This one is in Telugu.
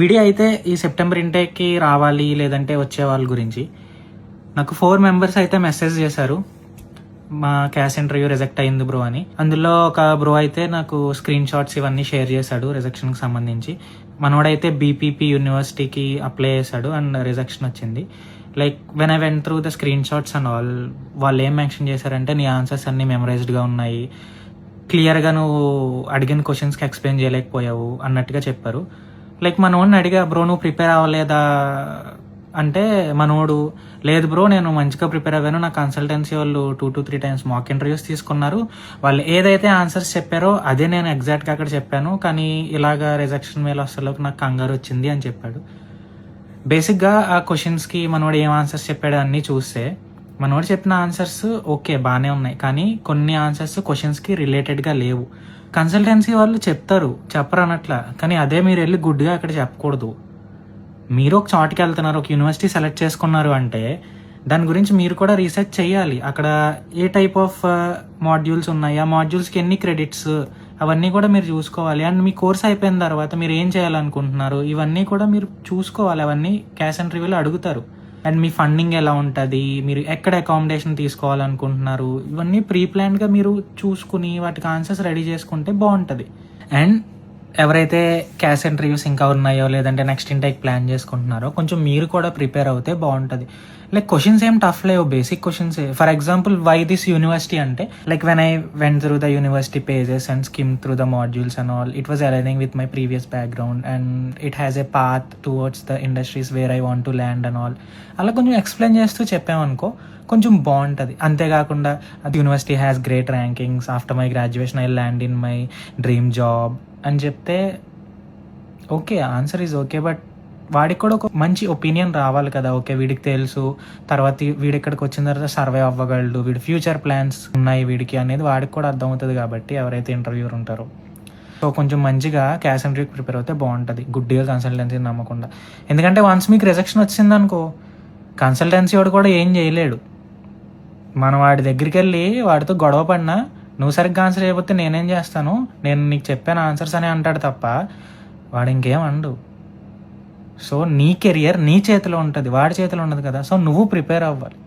వీడియో అయితే ఈ సెప్టెంబర్ ఇంటేక్కి రావాలి లేదంటే వచ్చే వాళ్ళ గురించి. నాకు 4 మెంబర్స్ అయితే మెసేజ్ చేశారు, మా క్యాష్ ఇంటర్వ్యూ రిజెక్ట్ అయింది బ్రో అని. అందులో ఒక బ్రో అయితే నాకు స్క్రీన్ షాట్స్ ఇవన్నీ షేర్ చేశాడు రిజెక్షన్కి సంబంధించి. మనోడైతే బీపీపీ యూనివర్సిటీకి అప్లై చేశాడు అండ్ రిజెక్షన్ వచ్చింది. Like when I went through the screen shots and all, వాళ్ళు ఏం మెన్షన్ చేశారంటే నీ ఆన్సర్స్ అన్నీ మెమరైజ్డ్గా ఉన్నాయి, క్లియర్గా నువ్వు అడిగిన క్వశ్చన్స్కి ఎక్స్ప్లెయిన్ చేయలేకపోయావు అన్నట్టుగా చెప్పారు. లైక్ మనోడిని అడిగా, బ్రో నువ్వు ప్రిపేర్ అవ్వలేదా అంటే మనోడు, లేదు బ్రో నేను మంచిగా ప్రిపేర్ అవ్వాను, నా కన్సల్టెన్సీ వాళ్ళు 2 to 3 times మాక్ ఇంటర్వ్యూస్ తీసుకున్నారు, వాళ్ళు ఏదైతే ఆన్సర్స్ చెప్పారో అదే నేను ఎగ్జాక్ట్గా అక్కడ చెప్పాను, కానీ ఇలాగా రిజెక్షన్ మెయిల్ వస్తలోకి నాకు కంగారు వచ్చింది అని చెప్పాడు. బేసిక్గా ఆ క్వశ్చన్స్కి మనోడు ఏం ఆన్సర్స్ చెప్పాడు అన్నీ చూస్తే మనోడు చెప్పిన ఆన్సర్స్ ఓకే బాగానే ఉన్నాయి, కానీ కొన్ని ఆన్సర్స్ క్వశ్చన్స్కి రిలేటెడ్గా లేవు. కన్సల్టెన్సీ వాళ్ళు చెప్తారు, చెప్పరు అనట్లా, కానీ అదే మీరు వెళ్ళి గుడ్గా అక్కడ చెప్పకూడదు. మీరు ఒక చోటుకి వెళ్తున్నారు, ఒక యూనివర్సిటీ సెలెక్ట్ చేసుకున్నారు అంటే దాని గురించి మీరు కూడా రీసెర్చ్ చేయాలి. అక్కడ ఏ టైప్ ఆఫ్ మాడ్యూల్స్ ఉన్నాయి, ఆ మాడ్యూల్స్కి ఎన్ని క్రెడిట్స్, అవన్నీ కూడా మీరు చూసుకోవాలి. అండ్ మీ కోర్స్ అయిపోయిన తర్వాత మీరు ఏం చేయాలనుకుంటున్నారు ఇవన్నీ కూడా మీరు చూసుకోవాలి. అవన్నీ క్యాష్ అండ్ రివ్యూలో అడుగుతారు. అండ్ మీ ఫండింగ్ ఎలా ఉంటుంది, మీరు ఎక్కడ అకామిడేషన్ తీసుకోవాలనుకుంటున్నారు, ఇవన్నీ ప్రీ ప్లాన్డ్గా మీరు చూసుకుని వాటికి ఆన్సర్స్ రెడీ చేసుకుంటే బాగుంటుంది. అండ్ ఎవరైతే క్యాష్ ఇంటర్వ్యూస్ ఇంకా ఉన్నాయో లేదంటే నెక్స్ట్ ఇంటేక్ ప్లాన్ చేసుకుంటున్నారో కొంచెం మీరు కూడా ప్రిపేర్ అవుతే బాగుంటుంది. లైక్ క్వశ్చన్స్ ఏం టఫ్ లేవు, basic questions. For example why this university అంటే, like when I went through the university pages and skim through the modules and all, it was aligning with my previous background and it has a path towards the industries where I want to land and all. అలా కొంచెం ఎక్స్ప్లెయిన్ చేస్తూ చెప్పామనుకో కొంచెం బాగుంటుంది. అంతేకాకుండా university has great rankings, after my graduation I land in my dream job అని చెప్తే okay, answer is okay. But వాడికి కూడా ఒక మంచి ఒపీనియన్ రావాలి కదా, ఓకే వీడికి తెలుసు, తర్వాత వీడి ఇక్కడికి వచ్చిన తర్వాత సర్వే అవ్వగలడు, వీడి ఫ్యూచర్ ప్లాన్స్ ఉన్నాయి వీడికి అనేది వాడికి కూడా అర్థమవుతుంది. కాబట్టి ఎవరైతే ఇంటర్వ్యూర్ ఉంటారో సో కొంచెం మంచిగా క్యాష్ ఇంటర్వ్యూకి ప్రిపేర్ అవుతే బాగుంటుంది, గుడ్డిగా కన్సల్టెన్సీ నమ్మకుండా. ఎందుకంటే వన్స్ మీకు రిజెక్షన్ వచ్చిందనుకో కన్సల్టెన్సీ వాడు కూడా ఏం చేయలేడు. మనం వాడి దగ్గరికి వెళ్ళి వాడితో గొడవ పడినా నువ్వు సరిగ్గా ఆన్సర్ చేయకపోతే నేనేం చేస్తాను, నేను నీకు చెప్పాను ఆన్సర్స్ అని అంటాడు తప్ప వాడు ఇంకేం అండు. సో నీ కెరియర్ నీ చేతిలో ఉంటుంది, వాడి చేతిలో ఉండదు కదా. సో నువ్వు ప్రిపేర్ అవ్వాలి.